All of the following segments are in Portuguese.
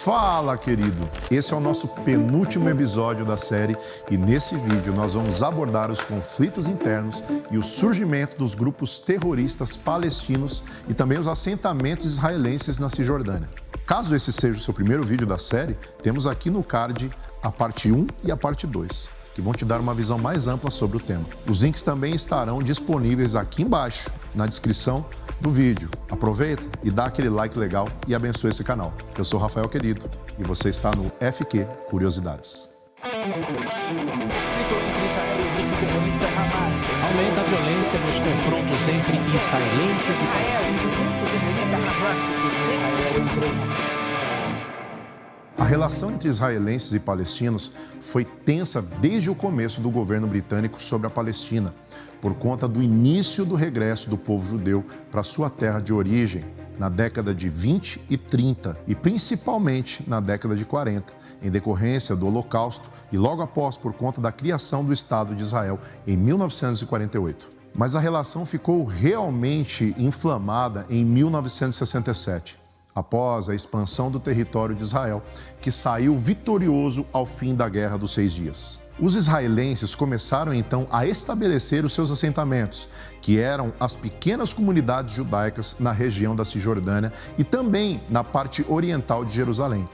Fala, querido! Esse é o nosso penúltimo episódio da série e nesse vídeo nós vamos abordar os conflitos internos e o surgimento dos grupos terroristas palestinos e também os assentamentos israelenses na Cisjordânia. Caso esse seja o seu primeiro vídeo da série, temos aqui no card a parte 1 e a parte 2, que vão te dar uma visão mais ampla sobre o tema. Os links também estarão disponíveis aqui embaixo, na descrição do vídeo. Aproveita e dá aquele like legal e abençoe esse canal. Eu sou Rafael Querido e você está no FQ Curiosidades. Entre Israel e o grupo terrorista Hamas. Aumenta a violência nos confrontos entre israelenses e palestinos. O grupo terrorista Hamas. Israel entrou. A relação entre israelenses e palestinos foi tensa desde o começo do governo britânico sobre a Palestina, por conta do início do regresso do povo judeu para sua terra de origem, na década de 20 e 30 e principalmente na década de 40, em decorrência do Holocausto e logo após por conta da criação do Estado de Israel em 1948. Mas a relação ficou realmente inflamada em 1967. Após a expansão do território de Israel, que saiu vitorioso ao fim da Guerra dos 6 Dias. Os israelenses começaram então a estabelecer os seus assentamentos, que eram as pequenas comunidades judaicas na região da Cisjordânia e também na parte oriental de Jerusalém.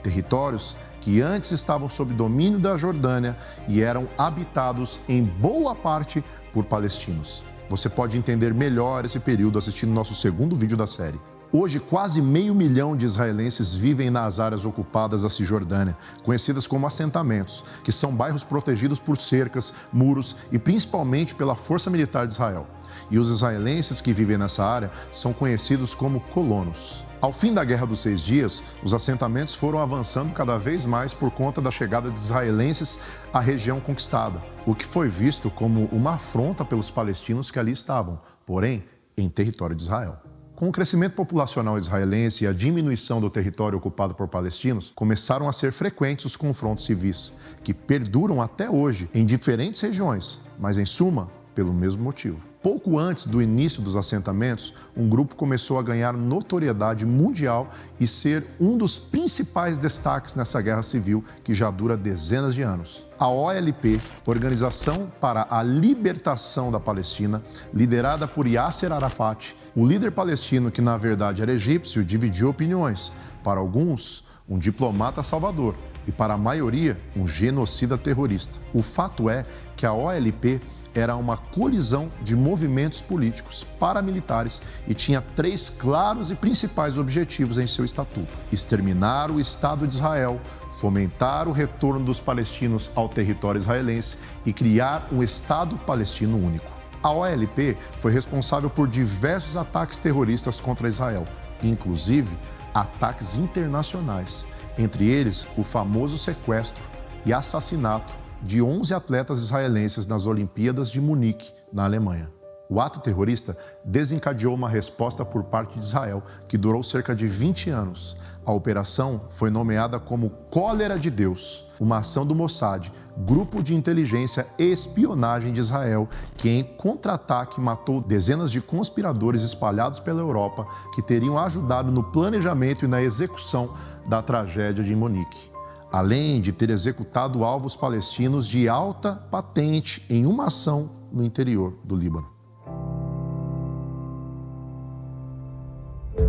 Territórios que antes estavam sob domínio da Jordânia e eram habitados em boa parte por palestinos. Você pode entender melhor esse período assistindo nosso segundo vídeo da série. Hoje, quase 500 mil de israelenses vivem nas áreas ocupadas da Cisjordânia, conhecidas como assentamentos, que são bairros protegidos por cercas, muros e principalmente pela Força Militar de Israel. E os israelenses que vivem nessa área são conhecidos como colonos. Ao fim da Guerra dos 6 Dias, os assentamentos foram avançando cada vez mais por conta da chegada de israelenses à região conquistada, o que foi visto como uma afronta pelos palestinos que ali estavam, porém, em território de Israel. Com o crescimento populacional israelense e a diminuição do território ocupado por palestinos, começaram a ser frequentes os confrontos civis, que perduram até hoje em diferentes regiões, mas em suma, pelo mesmo motivo. Pouco antes do início dos assentamentos, um grupo começou a ganhar notoriedade mundial e ser um dos principais destaques nessa guerra civil que já dura dezenas de anos. A OLP, Organização para a Libertação da Palestina, liderada por Yasser Arafat, o líder palestino que na verdade era egípcio, dividiu opiniões. Para alguns, um diplomata salvador e para a maioria, um genocida terrorista. O fato é que a OLP era uma colisão de movimentos políticos paramilitares e tinha 3 claros e principais objetivos em seu estatuto: exterminar o Estado de Israel, fomentar o retorno dos palestinos ao território israelense e criar um Estado palestino único. A OLP foi responsável por diversos ataques terroristas contra Israel, inclusive ataques internacionais, entre eles o famoso sequestro e assassinato de 11 atletas israelenses nas Olimpíadas de Munique, na Alemanha. O ato terrorista desencadeou uma resposta por parte de Israel, que durou cerca de 20 anos. A operação foi nomeada como Cólera de Deus, uma ação do Mossad, grupo de inteligência e espionagem de Israel, que em contra-ataque matou dezenas de conspiradores espalhados pela Europa que teriam ajudado no planejamento e na execução da tragédia de Munique, além de ter executado alvos palestinos de alta patente em uma ação no interior do Líbano.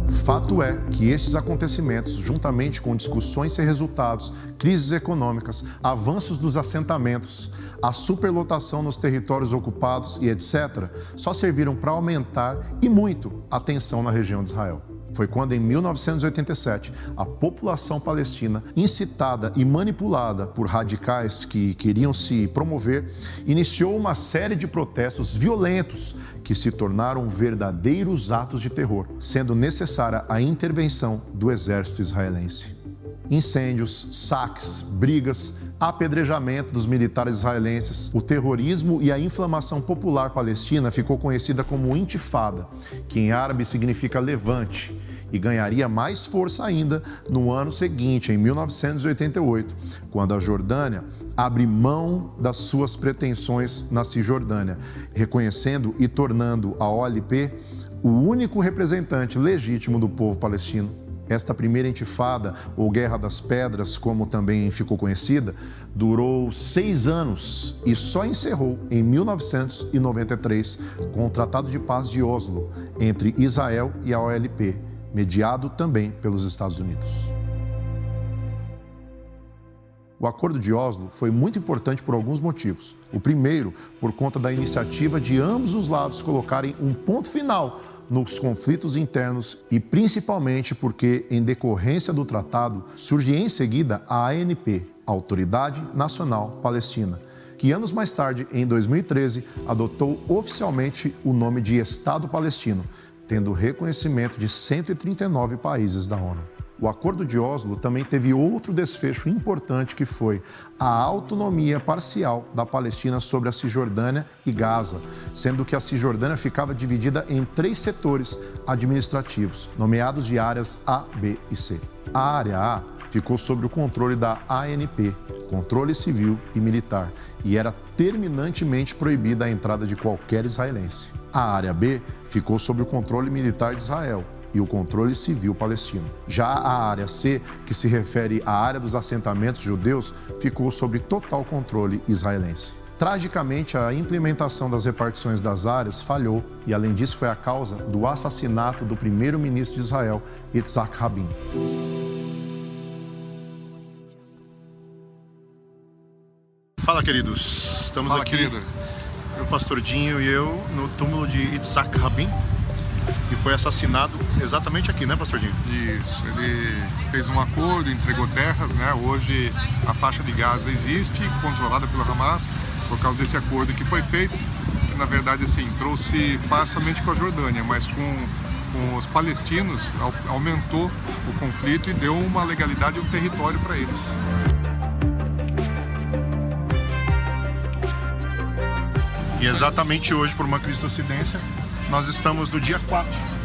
Fato é que estes acontecimentos, juntamente com discussões sem resultados, crises econômicas, avanços dos assentamentos, a superlotação nos territórios ocupados e etc., só serviram para aumentar e muito a tensão na região de Israel. Foi quando, em 1987, a população palestina, incitada e manipulada por radicais que queriam se promover, iniciou uma série de protestos violentos que se tornaram verdadeiros atos de terror, sendo necessária a intervenção do exército israelense. Incêndios, saques, brigas, apedrejamento dos militares israelenses, o terrorismo e a inflamação popular palestina ficou conhecida como Intifada, que em árabe significa levante, e ganharia mais força ainda no ano seguinte, em 1988, quando a Jordânia abre mão das suas pretensões na Cisjordânia, reconhecendo e tornando a OLP o único representante legítimo do povo palestino Esta primeira intifada, ou Guerra das Pedras, como também ficou conhecida, durou 6 anos e só encerrou em 1993 com o Tratado de Paz de Oslo entre Israel e a OLP, mediado também pelos Estados Unidos. O Acordo de Oslo foi muito importante por alguns motivos. O primeiro, por conta da iniciativa de ambos os lados colocarem um ponto final nos conflitos internos e principalmente porque, em decorrência do tratado, surge em seguida a ANP, Autoridade Nacional Palestina, que anos mais tarde, em 2013, adotou oficialmente o nome de Estado Palestino, tendo reconhecimento de 139 países da ONU. O Acordo de Oslo também teve outro desfecho importante que foi a autonomia parcial da Palestina sobre a Cisjordânia e Gaza, sendo que a Cisjordânia ficava dividida em 3 setores administrativos, nomeados de áreas A, B e C. A área A ficou sob o controle da ANP, Controle Civil e Militar, e era terminantemente proibida a entrada de qualquer israelense. A área B ficou sob o controle militar de Israel e o controle civil palestino. Já a área C, que se refere à área dos assentamentos judeus, ficou sob total controle israelense. Tragicamente, a implementação das repartições das áreas falhou e, além disso, foi a causa do assassinato do primeiro-ministro de Israel, Yitzhak Rabin. Fala, queridos. Estamos aqui, querido. o pastor Dinho e eu, no túmulo de Yitzhak Rabin, que foi assassinado exatamente aqui, né, pastor Dinho? Isso, ele fez um acordo, entregou terras, né? Hoje a faixa de Gaza existe, controlada pelo Hamas, por causa desse acordo que foi feito, que na verdade assim, trouxe paz somente com a Jordânia, mas com os palestinos aumentou o conflito e deu uma legalidade e um território para eles. E exatamente hoje, por uma coincidência, nós estamos no dia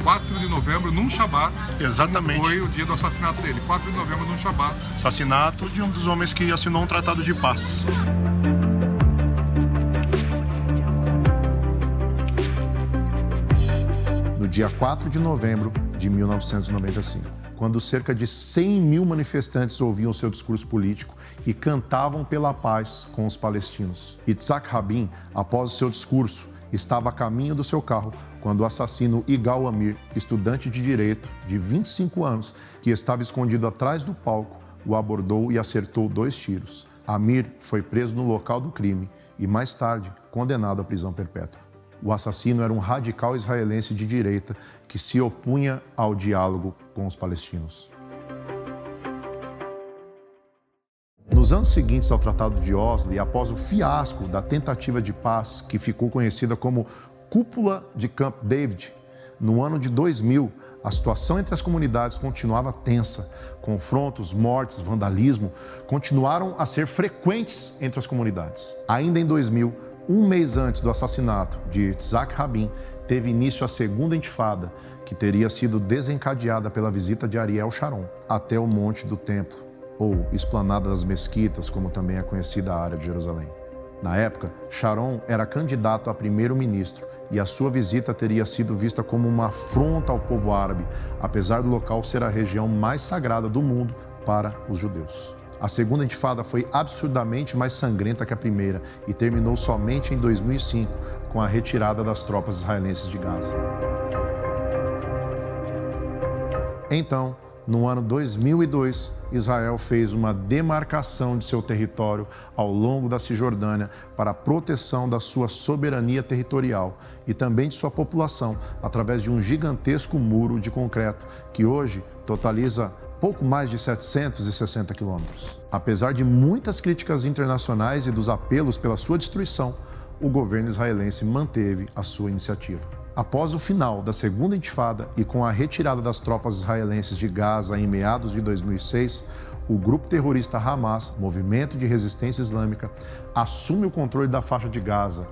4 de novembro, num Shabat. Exatamente. Foi o dia do assassinato dele. 4 de novembro, num Shabat. Assassinato de um dos homens que assinou um tratado de paz. No dia 4 de novembro de 1995, quando cerca de 100 mil manifestantes ouviam seu discurso político e cantavam pela paz com os palestinos. Yitzhak Rabin, após o seu discurso, estava a caminho do seu carro quando o assassino Igal Amir, estudante de direito de 25 anos, que estava escondido atrás do palco, o abordou e acertou 2 tiros. Amir foi preso no local do crime e, mais tarde, condenado à prisão perpétua. O assassino era um radical israelense de direita que se opunha ao diálogo com os palestinos. Nos anos seguintes ao Tratado de Oslo e após o fiasco da tentativa de paz que ficou conhecida como Cúpula de Camp David, no ano de 2000, a situação entre as comunidades continuava tensa. Confrontos, mortes, vandalismo continuaram a ser frequentes entre as comunidades. Ainda em 2000, um mês antes do assassinato de Yitzhak Rabin, teve início a segunda intifada, que teria sido desencadeada pela visita de Ariel Sharon até o Monte do Templo, ou Esplanada das Mesquitas, como também é conhecida a área de Jerusalém. Na época, Sharon era candidato a primeiro-ministro e a sua visita teria sido vista como uma afronta ao povo árabe, apesar do local ser a região mais sagrada do mundo para os judeus. A segunda intifada foi absurdamente mais sangrenta que a primeira e terminou somente em 2005, com a retirada das tropas israelenses de Gaza. Então, no ano 2002, Israel fez uma demarcação de seu território ao longo da Cisjordânia para a proteção da sua soberania territorial e também de sua população, através de um gigantesco muro de concreto que hoje totaliza pouco mais de 760 quilômetros. Apesar de muitas críticas internacionais e dos apelos pela sua destruição, o governo israelense manteve a sua iniciativa. Após o final da segunda intifada e com a retirada das tropas israelenses de Gaza em meados de 2006, o grupo terrorista Hamas, Movimento de Resistência Islâmica, assume o controle da faixa de Gaza,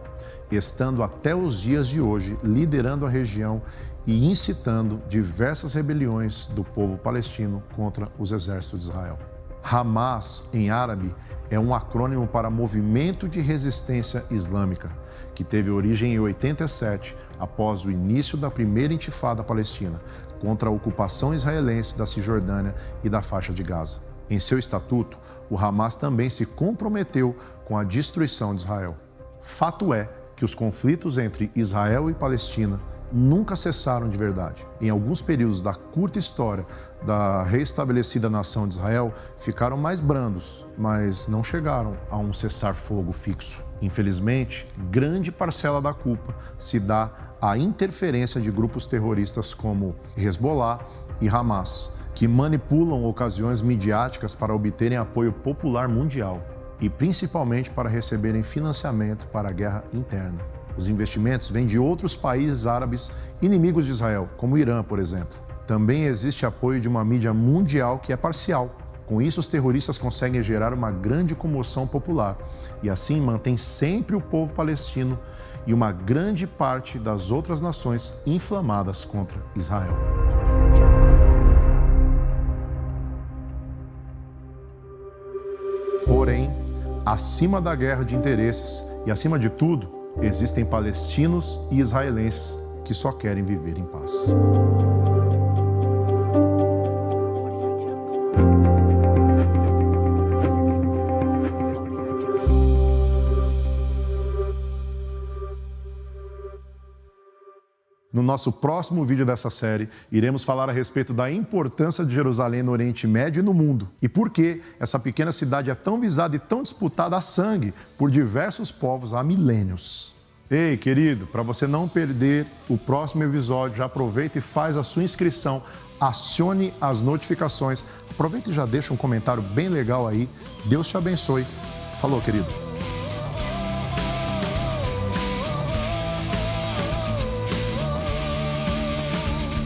estando até os dias de hoje liderando a região e incitando diversas rebeliões do povo palestino contra os exércitos de Israel. Hamas, em árabe, é um acrônimo para Movimento de Resistência Islâmica, que teve origem em 87, após o início da primeira intifada palestina, contra a ocupação israelense da Cisjordânia e da faixa de Gaza. Em seu estatuto, o Hamas também se comprometeu com a destruição de Israel. Fato é que os conflitos entre Israel e Palestina nunca cessaram de verdade. Em alguns períodos da curta história da reestabelecida nação de Israel, ficaram mais brandos, mas não chegaram a um cessar-fogo fixo. Infelizmente, grande parcela da culpa se dá à interferência de grupos terroristas como Hezbollah e Hamas, que manipulam ocasiões midiáticas para obterem apoio popular mundial e principalmente para receberem financiamento para a guerra interna. Os investimentos vêm de outros países árabes inimigos de Israel, como o Irã, por exemplo. Também existe apoio de uma mídia mundial que é parcial. Com isso, os terroristas conseguem gerar uma grande comoção popular e assim mantém sempre o povo palestino e uma grande parte das outras nações inflamadas contra Israel. Porém, acima da guerra de interesses e acima de tudo, existem palestinos e israelenses que só querem viver em paz. No nosso próximo vídeo dessa série, iremos falar a respeito da importância de Jerusalém no Oriente Médio e no mundo. E por que essa pequena cidade é tão visada e tão disputada a sangue por diversos povos há milênios. Ei, querido, para você não perder o próximo episódio, já aproveita e faz a sua inscrição, acione as notificações, aproveita e já deixa um comentário bem legal aí. Deus te abençoe. Falou, querido.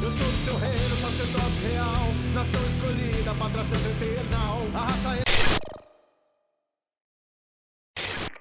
Eu sou do seu reino, sacerdócio real, nação escolhida, pátria santa eterna.